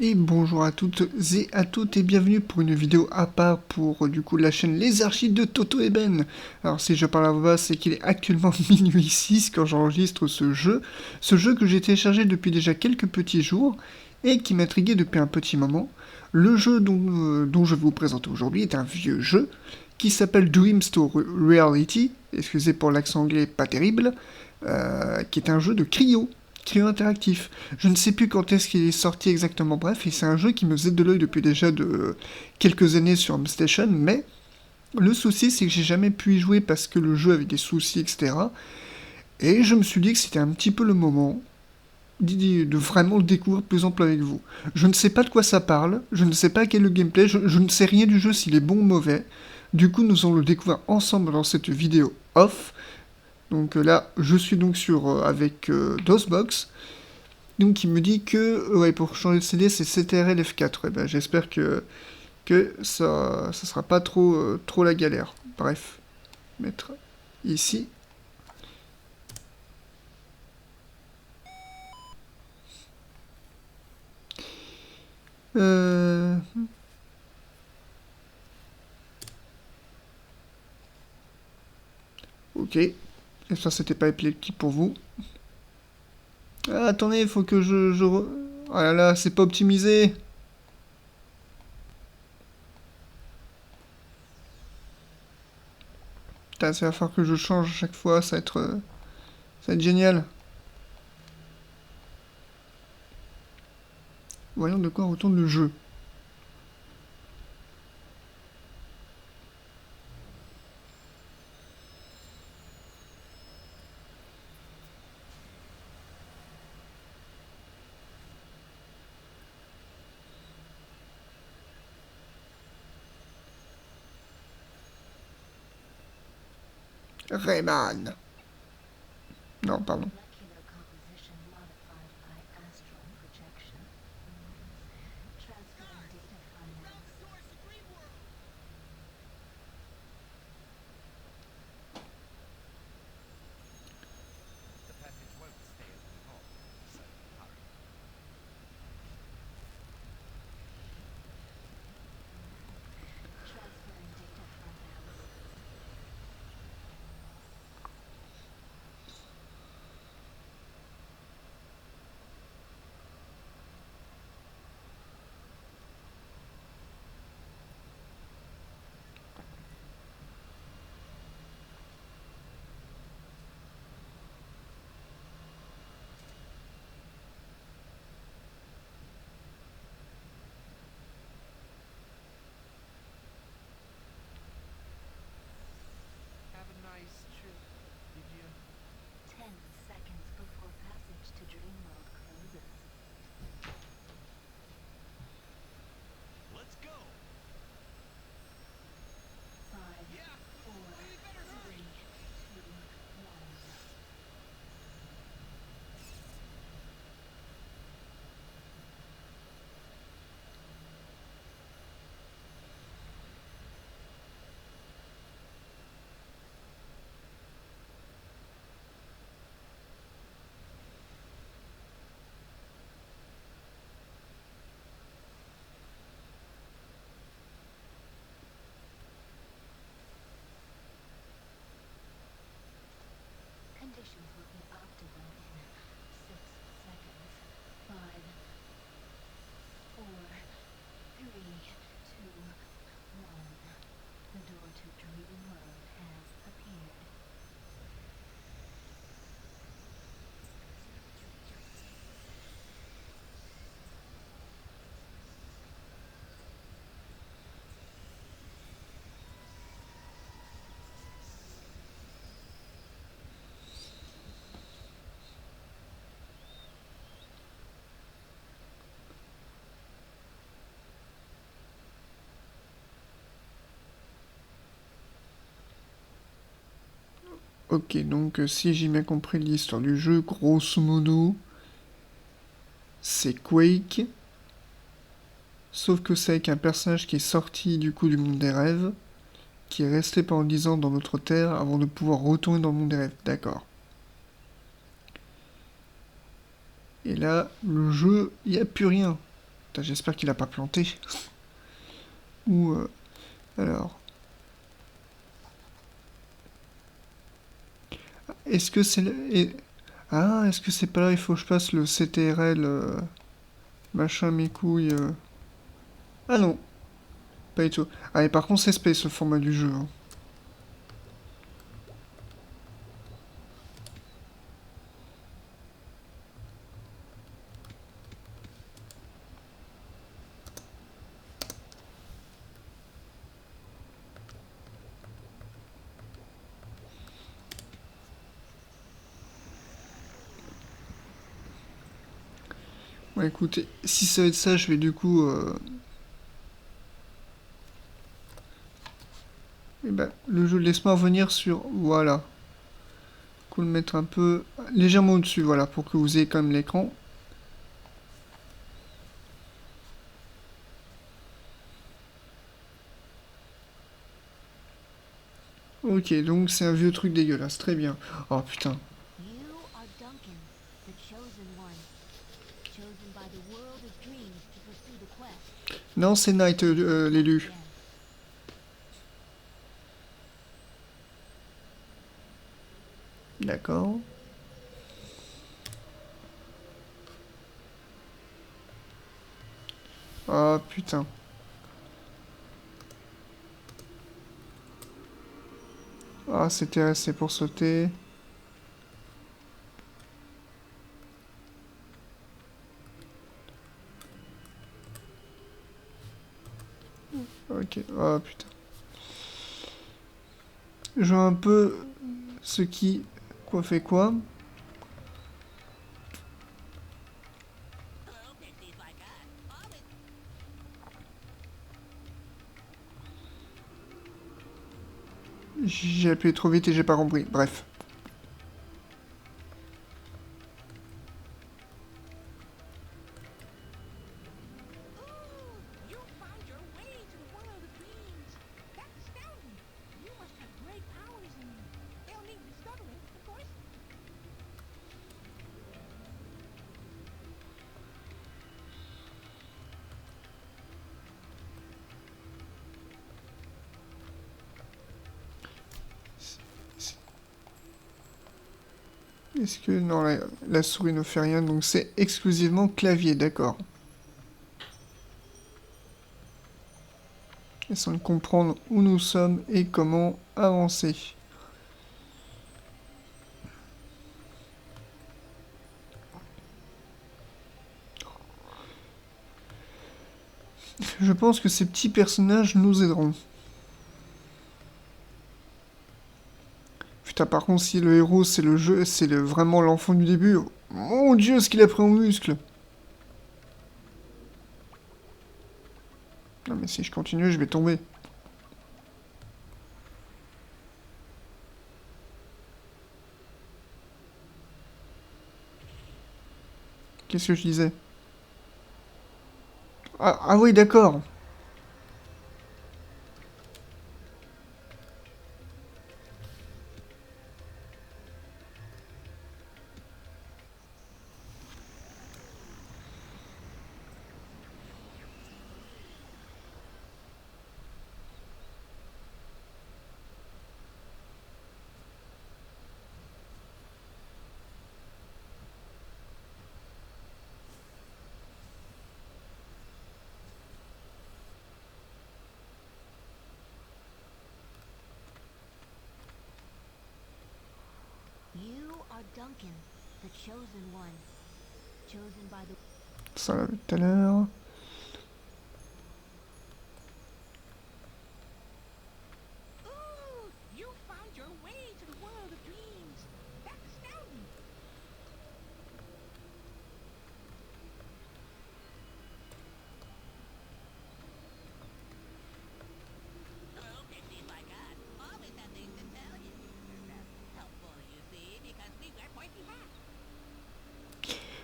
Et bonjour à toutes et à toutes et bienvenue pour une vidéo à part pour du coup la chaîne Les Archives de Toto et Ben. Alors si je parle à voix basse, c'est qu'il est actuellement minuit 6 quand j'enregistre ce jeu que j'ai téléchargé depuis déjà quelques petits jours et qui m'intriguait depuis un petit moment. Le jeu dont je vais vous présenter aujourd'hui est un vieux jeu qui s'appelle Dreams to Reality, excusez pour l'accent anglais pas terrible, qui est un jeu de Cryo interactif. Je ne sais plus quand est-ce qu'il est sorti exactement, bref, et c'est un jeu qui me faisait de l'œil depuis déjà de quelques années sur PlayStation, mais le souci c'est que j'ai jamais pu y jouer parce que le jeu avait des soucis, etc. Et je me suis dit que c'était un petit peu le moment de vraiment le découvrir plus ample avec vous. Je ne sais pas de quoi ça parle, je ne sais pas quel est le gameplay, je ne sais rien du jeu s'il est bon ou mauvais. Du coup, nous allons le découvrir ensemble dans cette vidéo off. Donc là, je suis donc avec DOSBox. Donc il me dit que ouais, pour changer de CD c'est CTRL F4. Et ben, j'espère que ça sera pas trop la galère. Bref, mettre ici. Euh... Ok. Et ça c'était pas épileptique pour vous. Ah, attendez, il faut que oh là là, c'est pas optimisé. Putain, ça va falloir que je change à chaque fois, ça va être génial. Voyons de quoi retourne le jeu. Rayman. Non, pardon. Ok, donc si j'ai bien compris l'histoire du jeu, grosso modo, c'est Quake, sauf que c'est avec un personnage qui est sorti du coup du monde des rêves, qui est resté pendant 10 ans dans notre Terre avant de pouvoir retourner dans le monde des rêves, d'accord. Et là, le jeu, il n'y a plus rien. Putain, j'espère qu'il a pas planté. Ou... alors... Est-ce que c'est... Ah, est-ce que c'est pas là, il faut que je passe le CTRL... machin, mes couilles... Ah non, pas du tout. Ah, et par contre, c'est space le format du jeu. Hein. Bon, écoutez, si ça va être ça, je vais du coup... Eh ben, le jeu, laisse-moi revenir sur... Voilà. Cool, le mettre un peu... légèrement au-dessus, voilà, pour que vous ayez quand même l'écran. Ok, donc c'est un vieux truc dégueulasse, très bien. Oh putain. Non, c'est Knight, l'élu. D'accord. Ah putain. Ah, c'était assez pour sauter. Ok, ah putain. Je vois un peu ce qui... quoi fait quoi. J'ai appuyé trop vite et j'ai pas compris. Bref. Est-ce que... non, la souris ne fait rien, donc c'est exclusivement clavier, d'accord. Essayons de comprendre où nous sommes et comment avancer. Je pense que ces petits personnages nous aideront. Putain, par contre, si le héros, c'est le jeu, c'est vraiment l'enfant du début... Mon dieu, ce qu'il a pris en muscle. Non mais si je continue, je vais tomber. Qu'est-ce que je disais? Ah oui, d'accord. Ça l'a vu tout à l'heure.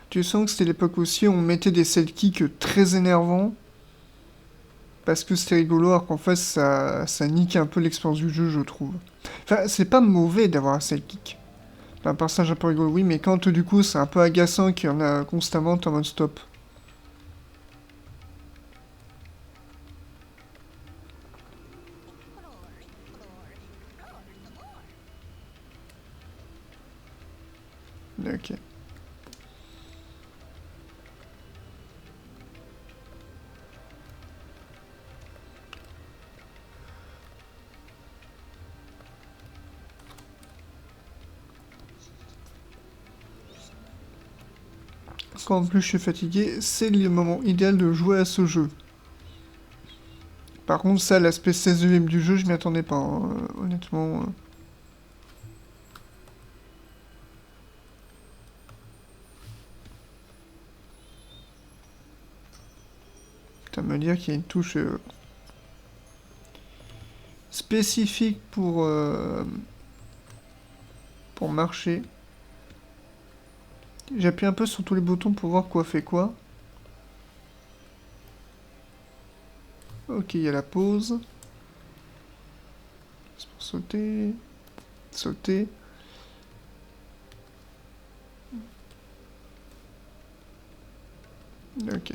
Tu sens que c'était l'époque aussi où on mettait des sidekicks très énervants. Parce que c'était rigolo, alors qu'en fait, ça nique un peu l'expérience du jeu, je trouve. Enfin, c'est pas mauvais d'avoir un sidekick. Un personnage un peu rigolo, oui, mais quand du coup c'est un peu agaçant qu'il y en a constamment, t'es en mode stop. Ok. Quand en plus je suis fatigué, c'est le moment idéal de jouer à ce jeu. Par contre, ça, l'aspect 16ème du jeu, je m'y attendais pas, hein, honnêtement. Putain, me dire qu'il y a une touche spécifique pour marcher. J'appuie un peu sur tous les boutons pour voir quoi fait quoi. Ok, il y a la pause. C'est pour sauter. Sauter. Ok.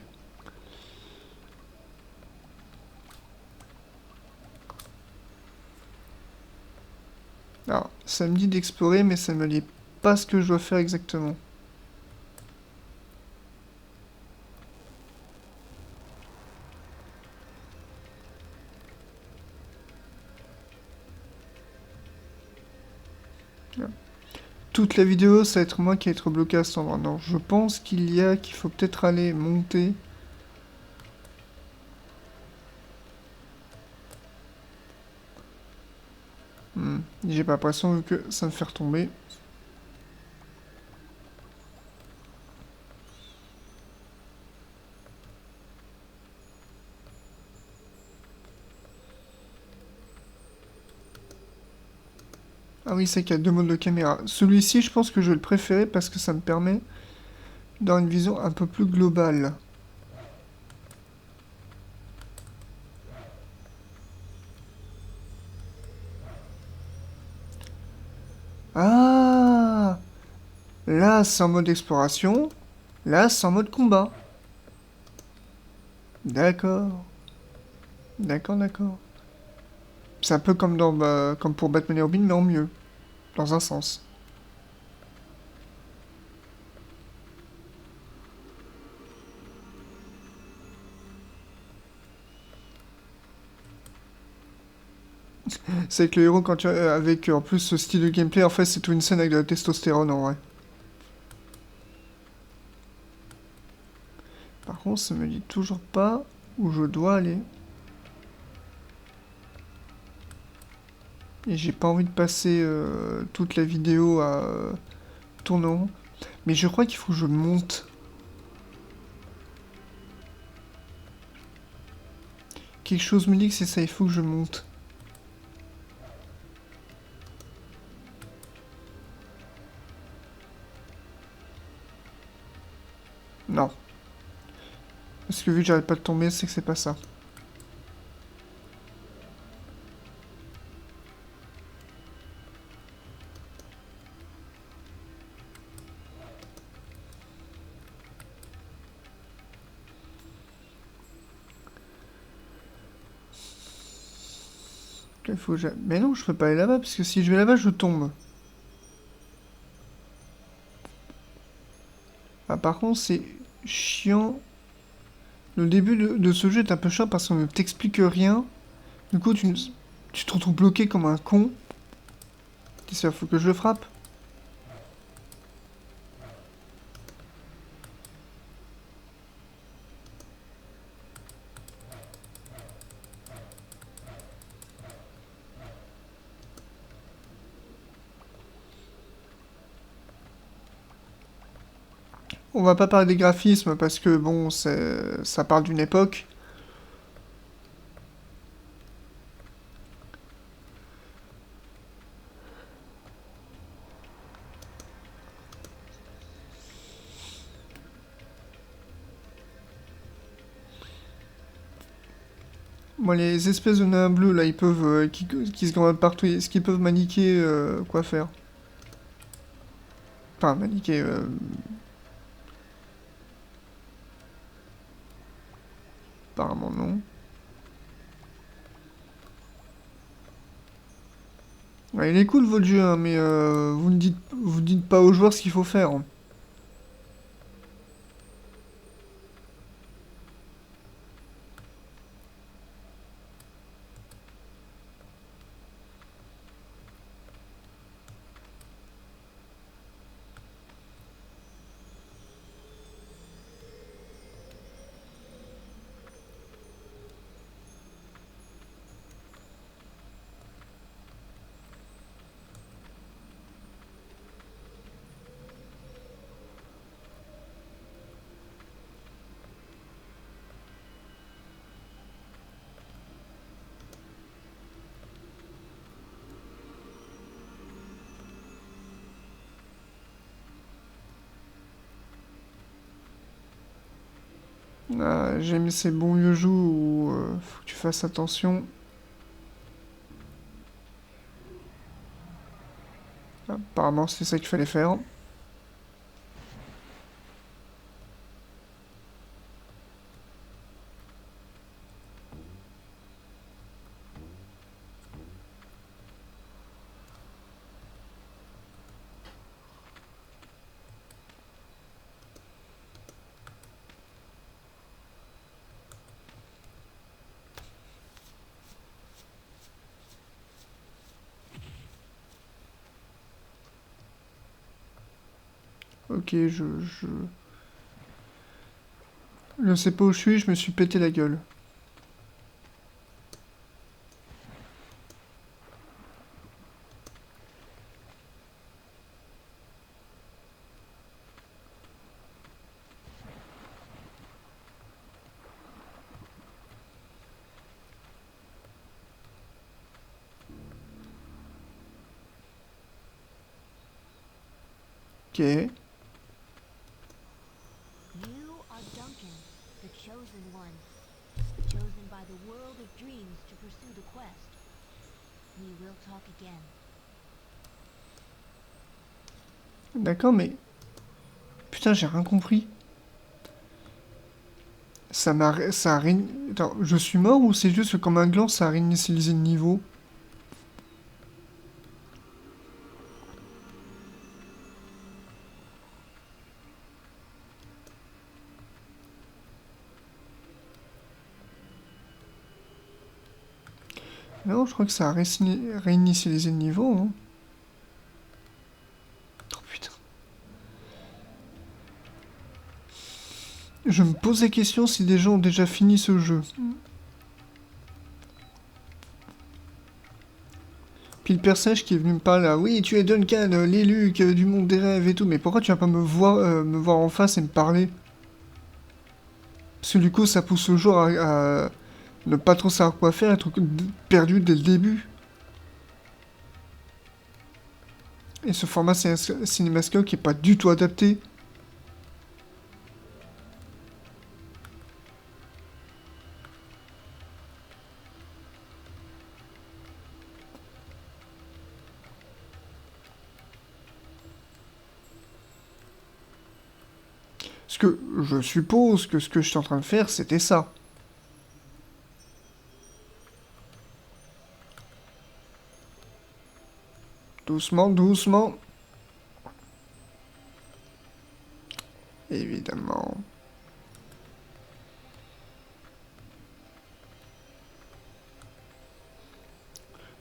Alors, ça me dit d'explorer, mais ça me dit pas ce que je dois faire exactement. Toute la vidéo, ça va être moi qui vais être bloqué à cet endroit. Non, je pense qu'il faut peut-être aller monter. J'ai pas l'impression que ça me fait retomber. Ah oui, c'est qu'il y a deux modes de caméra. Celui-ci, je pense que je vais le préférer parce que ça me permet d'avoir une vision un peu plus globale. Ah! Là, c'est en mode exploration. Là, c'est en mode combat. D'accord. D'accord, d'accord. C'est un peu comme comme pour Batman et Robin, mais en mieux. Dans un sens. C'est que le héros, quand tu avec en plus ce style de gameplay, en fait, c'est toute une scène avec de la testostérone en vrai. Par contre, ça me dit toujours pas où je dois aller. Et j'ai pas envie de passer toute la vidéo à tourner en rond. Mais je crois qu'il faut que je monte. Quelque chose me dit que c'est ça, il faut que je monte. Non. Parce que vu que j'arrête pas de tomber, c'est que c'est pas ça. Il faut que mais non, je peux pas aller là-bas, parce que si je vais là-bas, je tombe. Ah, par contre, c'est chiant. Le début de ce jeu est un peu chiant parce qu'on ne t'explique rien. Du coup, tu te retrouves bloqué comme un con. Qu'est-ce qu'il faut que je le frappe? On va pas parler des graphismes parce que bon, ça parle d'une époque. Moi, les espèces de nains bleus là, ils peuvent qui se gambadent partout. Est-ce qu'ils peuvent maniquer quoi faire? Enfin, maniquer. Apparemment non. Ouais, il est cool votre jeu, hein, mais vous ne dites pas aux joueurs ce qu'il faut faire, hein. Ah, j'aime ces bons vieux jeux où faut que tu fasses attention. Apparemment, c'est ça qu'il fallait faire. Ok, je sais pas où je me suis pété la gueule. Ok. You are Duncan, the chosen one, chosen by the world of dreams to pursue the quest. We will talk again. D'accord, mais... Putain, j'ai rien compris. Ça a Attends, je suis mort ou c'est juste que comme un gland, ça a réinitialisé le niveau? Non, je crois que ça a réinitialisé le niveau, hein. Oh putain. Je me pose la question si des gens ont déjà fini ce jeu. Puis le personnage qui est venu me parler là, oui, tu es Duncan, l'élu du monde des rêves et tout, mais pourquoi tu vas pas me voir en face et me parler? Parce que du coup, ça pousse le joueur à ne pas trop savoir quoi faire, être perdu dès le début. Et ce format cinémascope qui est pas du tout adapté. Parce que je suppose que ce que je suis en train de faire, c'était ça. Doucement, doucement. Évidemment.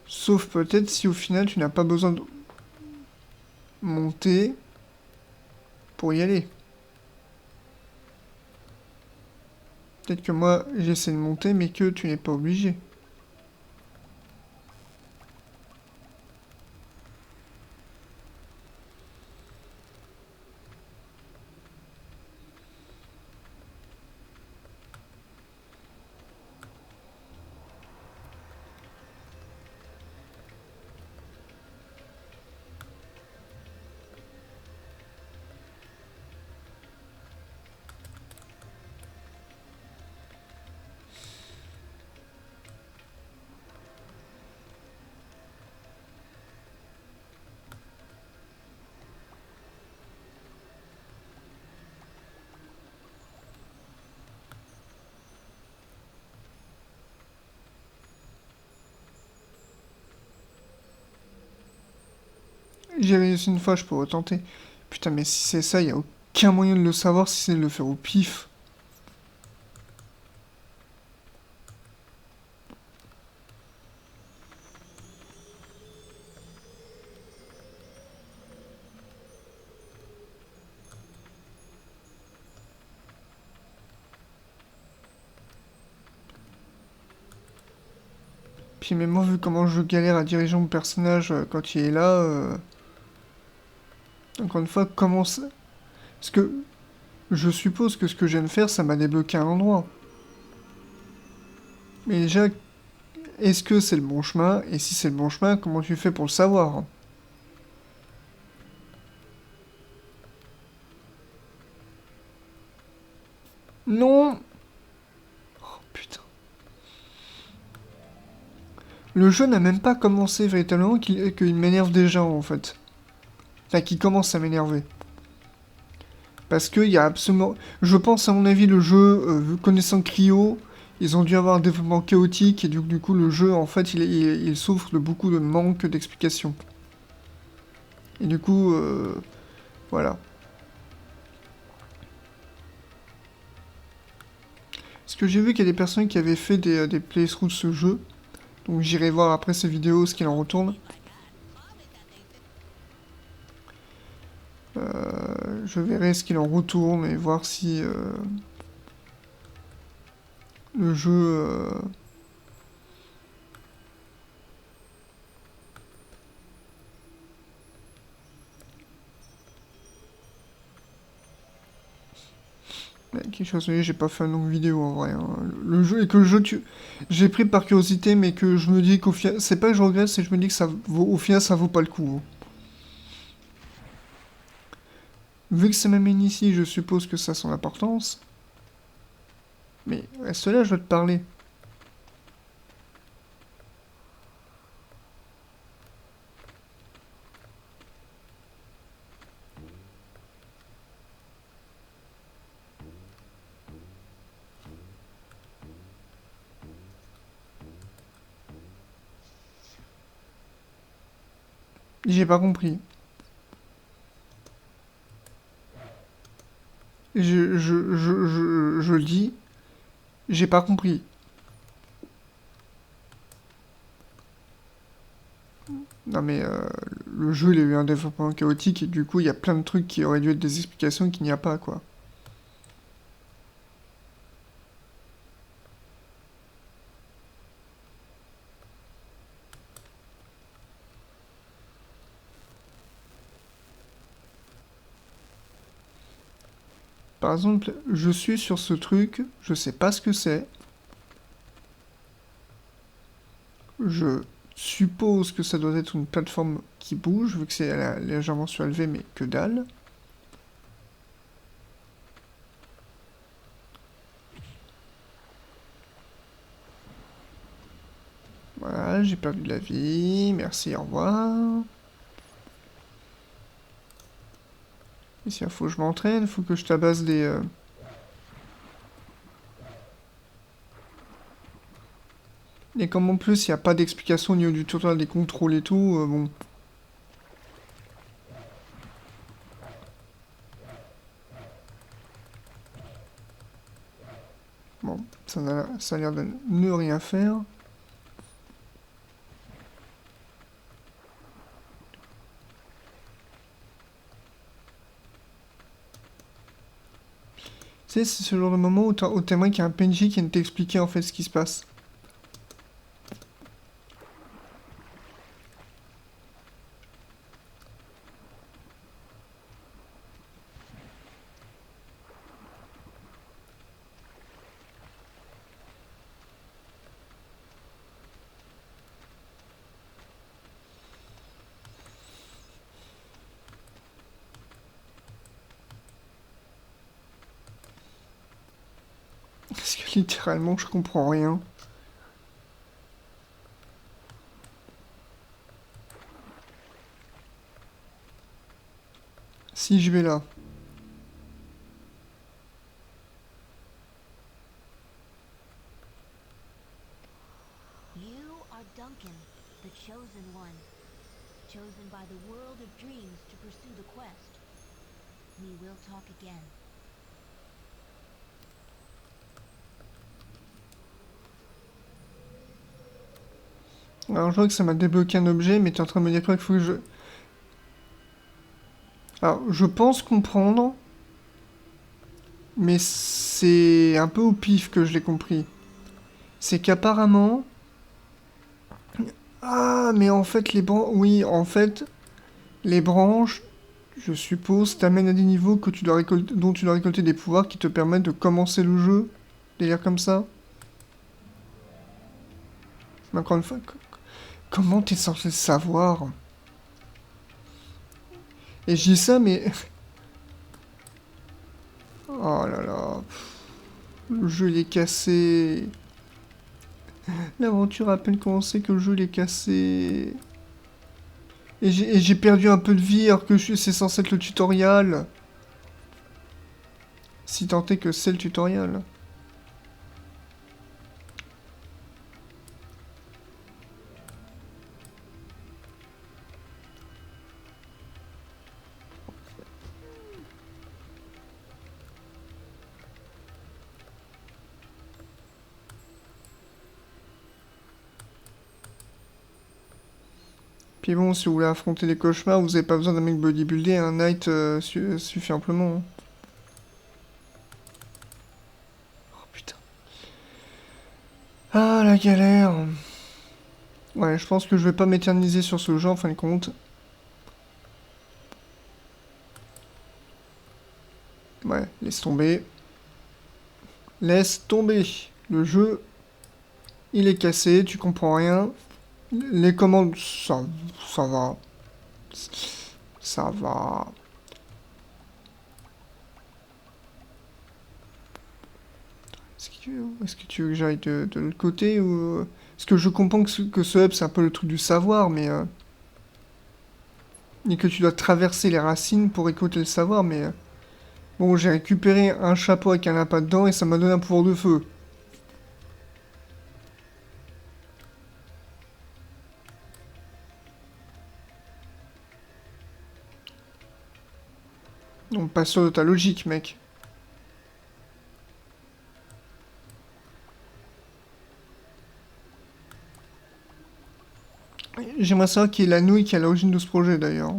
Sauf peut-être si au final tu n'as pas besoin de monter pour y aller. Peut-être que moi j'essaie de monter mais que tu n'es pas obligé. j'ai réussi une fois, je peux retenter. Putain, mais si c'est ça, il y a aucun moyen de le savoir si c'est de le faire au pif. Puis même moi, vu comment je galère à diriger mon personnage quand il est là, encore une fois, comment ça... Parce que je suppose que ce que je viens de faire, ça m'a débloqué un endroit. Mais déjà, est-ce que c'est le bon chemin? Et si c'est le bon chemin, comment tu fais pour le savoir? Non! Oh putain. Le jeu n'a même pas commencé véritablement qu'il m'énerve déjà en fait. Enfin, qu'il commence à m'énerver. Parce qu'il y a absolument... Je pense à mon avis le jeu, connaissant Cryo, ils ont dû avoir un développement chaotique et du coup le jeu en fait il souffre de beaucoup de manque d'explications. Et du coup, voilà. Parce que j'ai vu qu'il y a des personnes qui avaient fait des playthroughs de ce jeu. Donc j'irai voir après ces vidéos ce qu'il en retourne. Je verrai ce qu'il en retourne et voir si le jeu... quelque chose, oui, j'ai pas fait une longue vidéo en vrai. Hein. Le jeu, et que le jeu, j'ai pris par curiosité, mais que je me dis qu'au final, c'est pas que je regrette, c'est que je me dis que ça vaut, au final, ça vaut pas le coup. Hein. Vu que c'est ma mine ici, je suppose que ça a son importance. Mais reste là, je vais te parler. J'ai pas compris. Je le dis, j'ai pas compris. Non mais le jeu, il a eu un développement chaotique et du coup, il y a plein de trucs qui auraient dû être des explications qu'il n'y a pas, quoi. Par exemple, je suis sur ce truc, je sais pas ce que c'est. Je suppose que ça doit être une plateforme qui bouge, vu que c'est légèrement surélevé, mais que dalle. Voilà, j'ai perdu de la vie, merci, au revoir. Ici, il faut que je m'entraîne, il faut que je tabasse des... Et comme en plus, il n'y a pas d'explication au niveau du tutoriel des contrôles et tout, bon... Bon, ça a l'air de ne rien faire. Tu sais, c'est ce genre de moment où t'aimerais qu'il y ait un PNJ qui vienne t'expliquer en fait ce qui se passe. Parce que littéralement, je comprends rien. Si je vais là. You are Duncan, the chosen one, chosen by the world of dreams We will talk again. Alors je vois que ça m'a débloqué un objet, mais t'es en train de me dire quoi qu'il faut que je... Alors je pense comprendre, mais c'est un peu au pif que je l'ai compris. C'est qu'apparemment... Ah, mais en fait les branches... Oui, en fait, les branches, je suppose, t'amènent à des niveaux que tu dois récolter... dont tu dois récolter des pouvoirs qui te permettent de commencer le jeu. Délire comme ça. Mais encore une fois, comment t'es censé savoir? Et je dis ça, mais... Oh là là... Le jeu il est cassé. L'aventure a à peine commencé que le jeu il est cassé. Et j'ai perdu un peu de vie alors que c'est censé être le tutoriel. Si tant est que c'est le tutoriel. Puis bon, si vous voulez affronter les cauchemars, vous avez pas besoin d'un mec bodybuildé, un knight suffit amplement. Hein. Oh putain. Ah la galère. Ouais, je pense que je vais pas m'éterniser sur ce jeu en fin de compte. Ouais, laisse tomber. Laisse tomber. Le jeu, il est cassé, tu comprends rien. Les commandes, ça va. Ça va. Est-ce que tu veux que j'aille de l'autre côté ou... Parce que je comprends que ce hub, c'est un peu le truc du savoir, mais... Et que tu dois traverser les racines pour écouter le savoir, mais... Bon, j'ai récupéré un chapeau avec un lapin dedans et ça m'a donné un pouvoir de feu. Donc pas sûr de ta logique, mec. J'aimerais savoir qui est la nouille qui est à l'origine de ce projet, d'ailleurs.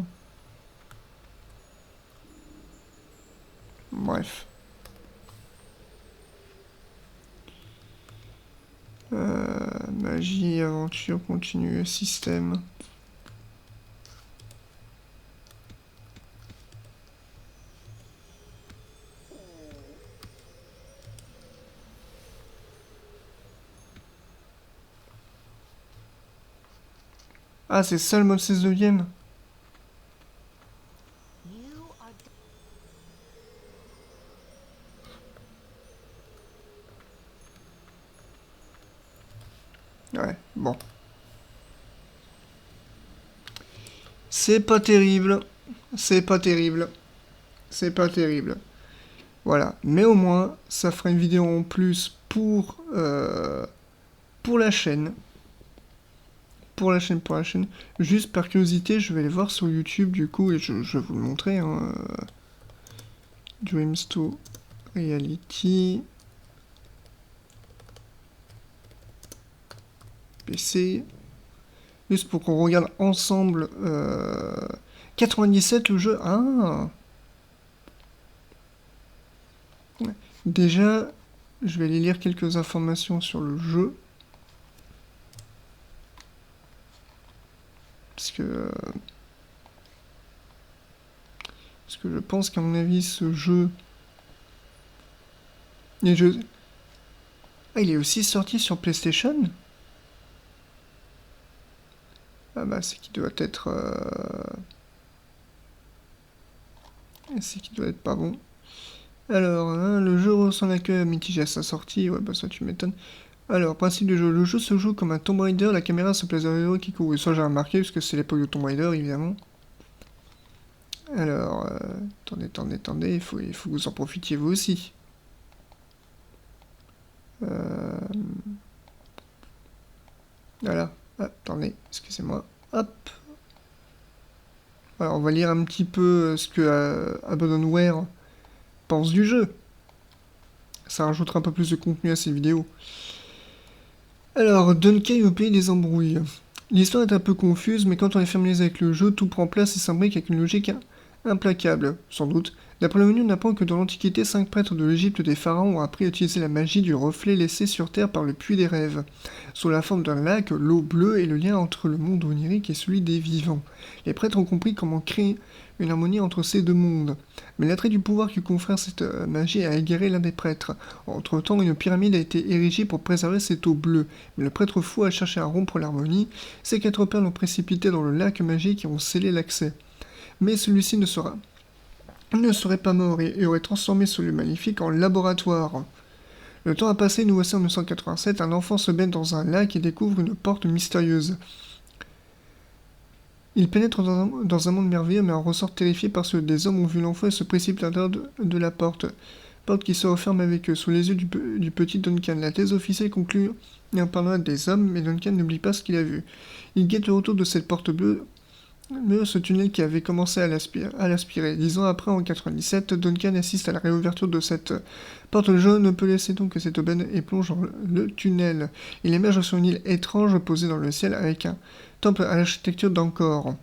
Bref. Magie, aventure, continue, système. Ah, c'est ça le mode 16e. You are Ouais, bon. C'est pas terrible. C'est pas terrible. C'est pas terrible. Voilà. Mais au moins, ça fera une vidéo en plus pour la chaîne. Pour la chaîne. Juste par curiosité, je vais aller voir sur YouTube du coup et je vais vous le montrer. Hein. Dreams to Reality. PC. Juste pour qu'on regarde ensemble. 97 le jeu. Ah. Ouais. Déjà, je vais aller lire quelques informations sur le jeu. Parce que je pense qu'à mon avis, ce jeu... Ah, il est aussi sorti sur PlayStation? Ah bah, c'est qu'il doit être... C'est qu'il doit être pas bon. Alors, hein, le jeu ressent l'accueil mitigé à sa sortie. Ouais, bah ça, tu m'étonnes. Alors, principe du jeu. Le jeu se joue comme un Tomb Raider. La caméra se place dans le héros qui court. Et ça, j'ai remarqué, parce que c'est l'époque de Tomb Raider, évidemment. Alors, attendez. Il faut que vous en profitiez, vous aussi. Voilà. Ah, attendez, excusez-moi. Hop. Alors, on va lire un petit peu ce que Abandonware pense du jeu. Ça rajoutera un peu plus de contenu à ces vidéos. Alors, Duncan au pays des embrouilles. L'histoire est un peu confuse, mais quand on est familiarisé avec le jeu, tout prend place et s'imbrique avec une logique implacable, sans doute. D'après le menu, on apprend que dans l'Antiquité, 5 prêtres de l'Égypte des pharaons ont appris à utiliser la magie du reflet laissé sur Terre par le puits des rêves. Sous la forme d'un lac, l'eau bleue est le lien entre le monde onirique et celui des vivants. Les prêtres ont compris comment créer une harmonie entre ces deux mondes. Mais l'attrait du pouvoir qui confère cette magie a égaré l'un des prêtres. Entre-temps, une pyramide a été érigée pour préserver cette eau bleue, mais le prêtre fou a cherché à rompre l'harmonie. Ces 4 pères l'ont précipité dans le lac magique et ont scellé l'accès. Mais celui-ci ne serait pas mort et aurait transformé ce lieu magnifique en laboratoire. Le temps a passé, nous voici en 1987, un enfant se baigne dans un lac et découvre une porte mystérieuse. Il pénètre dans un monde merveilleux mais en ressort terrifié parce que des hommes ont vu l'enfant et se précipitent à l'intérieur de la porte. Porte qui se referme avec eux, sous les yeux du petit Duncan. La thèse officielle conclut un parlant des hommes, mais Duncan n'oublie pas ce qu'il a vu. Il guette le retour de cette porte bleue, ce tunnel qui avait commencé à l'aspirer. 10 ans après, en 97, Duncan assiste à la réouverture de cette porte jaune, ne peut laisser donc que cette aubaine et plonge dans le tunnel. Il émerge sur une île étrange posée dans le ciel avec un temple à l'architecture d'Angkor.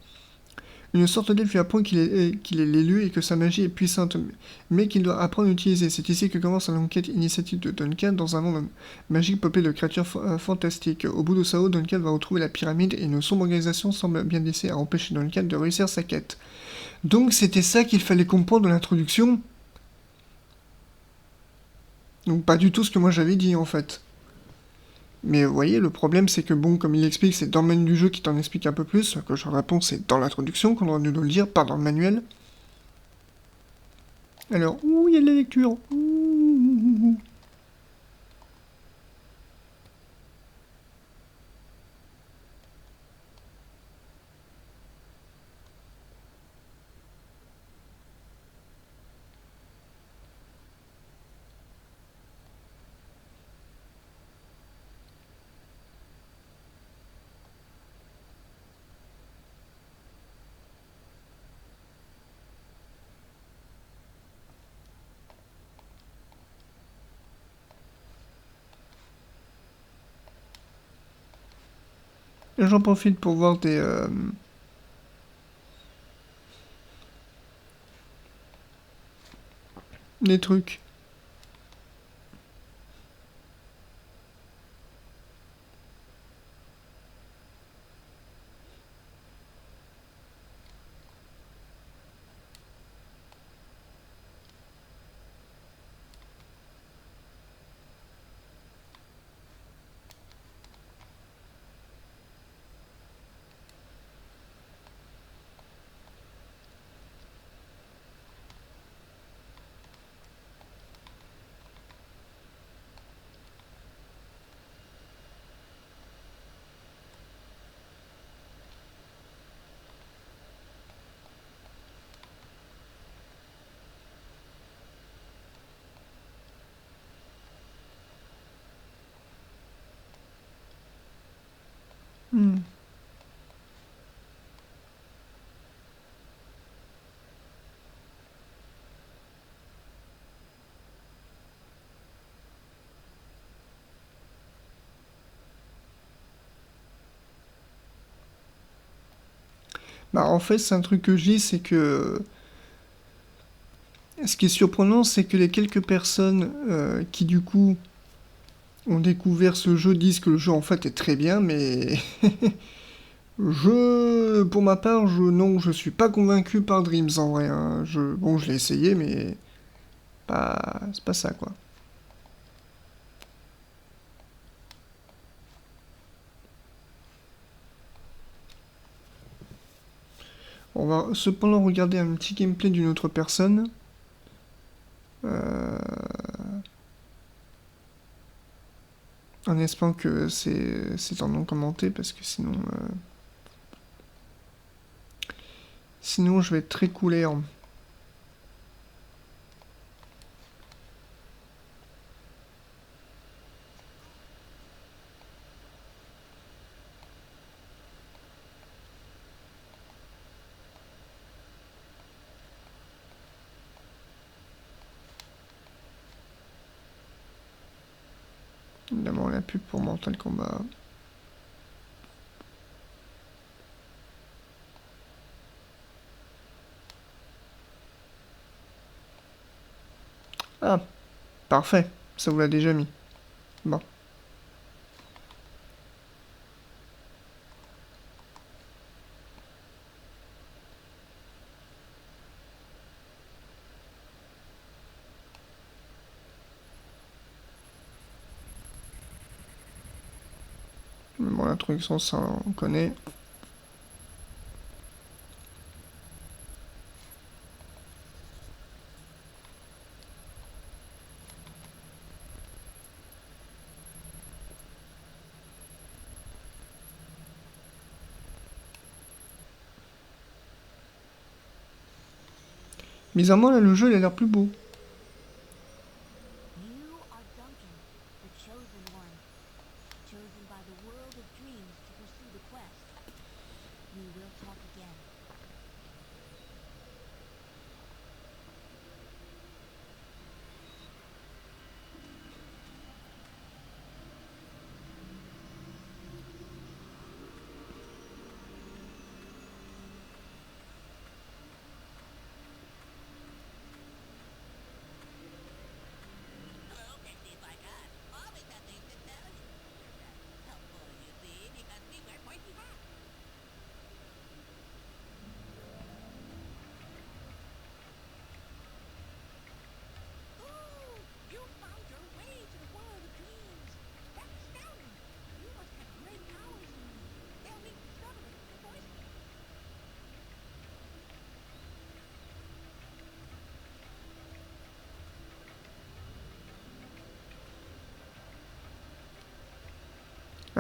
Une sorte d'elfe lui apprend qu'il est l'élu et que sa magie est puissante, mais qu'il doit apprendre à l'utiliser. C'est ici que commence l'enquête initiative de Duncan dans un monde magique peuplé de créatures fantastiques. Au bout de sa route, Duncan va retrouver la pyramide et une sombre organisation semble bien laisser à empêcher Duncan de réussir sa quête. Donc c'était ça qu'il fallait comprendre de l'introduction. Donc pas du tout ce que moi j'avais dit en fait. Mais vous voyez, le problème c'est que bon, comme il l'explique, c'est dans le menu du jeu qui t'en explique un peu plus, que je réponds c'est dans l'introduction qu'on aurait dû nous le dire, pas dans le manuel. Alors, ouh, il y a de la lecture. Ouh. J'en profite pour voir des trucs. Hmm. Bah en fait, c'est un truc que je dis, c'est que ce qui est surprenant, c'est que les quelques personnes qui du coup ont découvert ce jeu disent que le jeu en fait est très bien, mais pour ma part, non, je suis pas convaincu par Dreams en vrai. Hein. Bon, je l'ai essayé, mais c'est pas ça quoi. On va cependant regarder un petit gameplay d'une autre personne. Euh, En espérant que c'est en non commenté, parce que sinon je vais être très coulé. Évidemment, la pub pour Mortal Kombat. Ah, parfait. Ça vous l'a déjà mis. Bon. Bon, l'introduction, ça, on connaît. Bizarrement, là, le jeu, il a l'air plus beau. You are Duncan, the chosen one, chosen by the world of dreams to pursue the quest. We will talk again.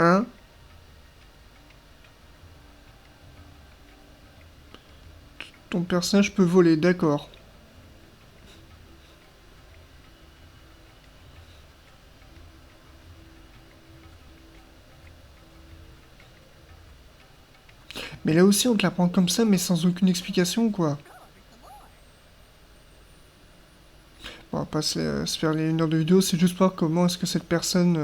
Hein? Ton personnage peut voler, d'accord. Mais là aussi, on te l'apprend comme ça, mais sans aucune explication, quoi. Bon, on va pas se faire les 1 heure de vidéo, c'est juste voir comment est-ce que cette personne...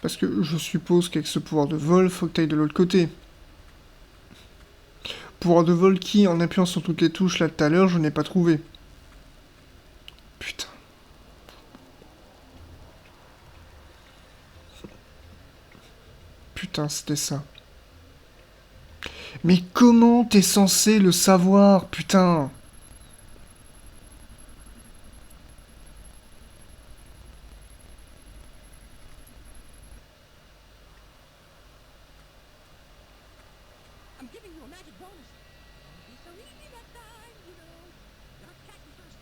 Parce que je suppose qu'avec ce pouvoir de vol, faut que t'ailles de l'autre côté. Pouvoir de vol qui, en appuyant sur toutes les touches là tout à l'heure, je n'ai pas trouvé. Putain. Putain, c'était ça. Mais comment t'es censé le savoir, putain? I'm giving you a magic bonus. Won't be so easy that time, you know. Gotta catch me first.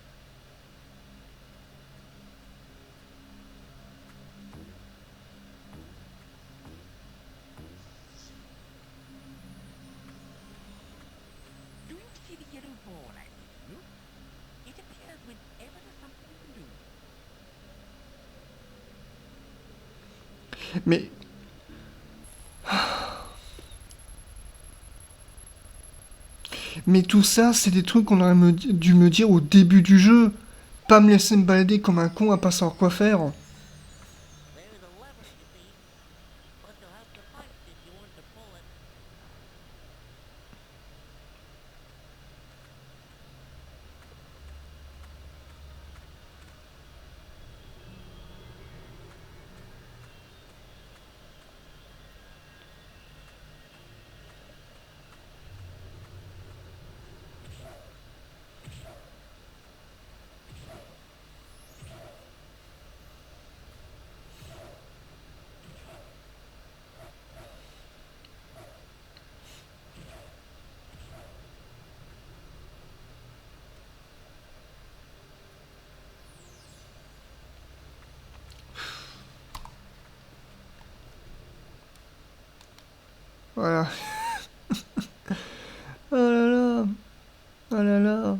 Do you see the yellow ball I gave you? It appears whenever there's something you can do. Mais... Mais tout ça, c'est des trucs qu'on aurait dû me dire au début du jeu. Pas me laisser me balader comme un con à pas savoir quoi faire. There's a lever, you see. But you'll have to fight if you want to pull it. Voilà. Oh là là. Oh là là.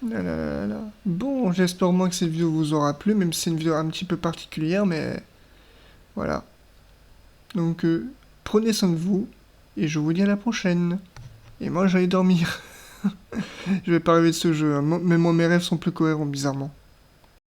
Là là là là. Bon, j'espère au moins que cette vidéo vous aura plu, même si c'est une vidéo un petit peu particulière, mais voilà. Donc, prenez soin de vous, et je vous dis à la prochaine. Et moi, j'allais dormir. Je vais pas rêver de ce jeu, hein. Même moi, mes rêves sont plus cohérents, bizarrement.